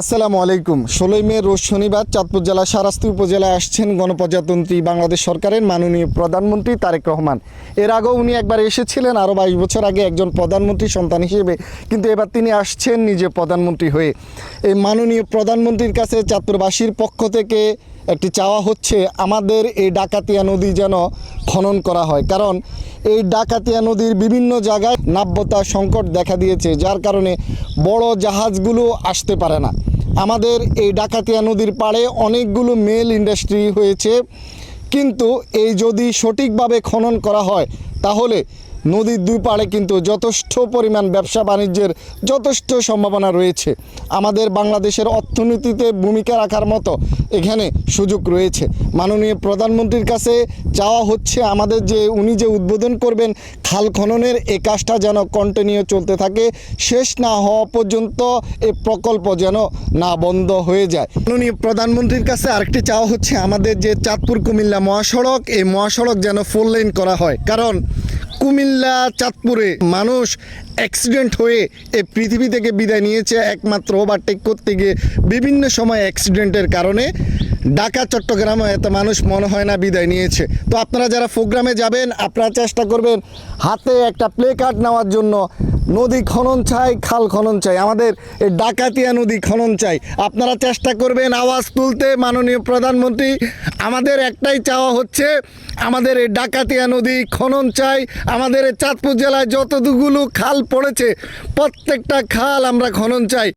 আসসালামু আলাইকুম। 16 মে রোজ শনিবার চাঁদপুর জেলা শারাস্তি উপজেলায় আসছেন গণপ্রজাতন্ত্রী বাংলাদেশ সরকারের মাননীয় প্রধানমন্ত্রী তারেক রহমান। এর আগেও উনি একবার এসেছিলেন আরও 22 বছর আগে একজন প্রধানমন্ত্রী সন্তান হিসেবে, কিন্তু এবার তিনি আসছেন নিজে প্রধানমন্ত্রী হয়ে। এই মাননীয় প্রধানমন্ত্রীর কাছে চাঁদপুরবাসীর পক্ষ থেকে একটি চাওয়া হচ্ছে, আমাদের এই ডাকাতিয়া নদী যেন খনন করা হয়, কারণ এই ডাকাতিয়া নদীর বিভিন্ন জায়গায় নাব্যতা সংকট দেখা দিয়েছে, যার কারণে বড় জাহাজগুলো আসতে পারে না। আমাদের এই ডাকাতিয়া নদীর পাড়ে অনেকগুলো মেল ইন্ডাস্ট্রি হয়েছে, কিন্তু এই যদি সঠিকভাবে খনন করা হয় তাহলে নদীর দুই পাড়ে কিন্তু যথেষ্ট পরিমাণ ব্যবসা বাণিজ্যের যথেষ্ট সম্ভাবনা রয়েছে। আমাদের বাংলাদেশের অর্থনীতিতে ভূমিকা রাখার মতো এখানে সুযোগ রয়েছে। মাননীয় প্রধানমন্ত্রীর কাছে চাওয়া হচ্ছে, আমাদের যে উনি যে উদ্বোধন করবেন খাল খননের, এই কাজটা যেন কন্টিনিউ চলতে থাকে, শেষ না হওয়া পর্যন্ত এই প্রকল্প যেন না বন্ধ হয়ে যায়। মাননীয় প্রধানমন্ত্রীর কাছে আরেকটি চাওয়া হচ্ছে, আমাদের যে চাঁদপুর কুমিল্লা মহাসড়ক, এই মহাসড়ক যেন 4 লেন করা হয়, কারণ কুমিল্লা চাঁদপুরে মানুষ অ্যাক্সিডেন্ট হয়ে এই পৃথিবী থেকে বিদায় নিয়েছে একমাত্র ওভারটেক করতে গিয়ে। বিভিন্ন সময় অ্যাক্সিডেন্টের কারণে ঢাকা চট্টগ্রামে এত মানুষ মনে হয় না বিদায় নিয়েছে। তো আপনারা যারা প্রোগ্রামে যাবেন, আপনারা চেষ্টা করবেন হাতে একটা প্লে কার্ড নেওয়ার জন্য। নদী খনন চাই, খাল খনন চাই, আমাদের এই ডাকাতিয়া নদী খনন চাই। আপনারা চেষ্টা করবেন আওয়াজ তুলতে। মাননীয় প্রধানমন্ত্রী, আমাদের একটাই চাওয়া হচ্ছে, আমাদের এই ডাকাতিয়া নদী খনন চাই। আমাদের এই চাঁদপুর জেলায় যতগুলো খাল পড়েছে প্রত্যেকটা খাল আমরা খনন চাই।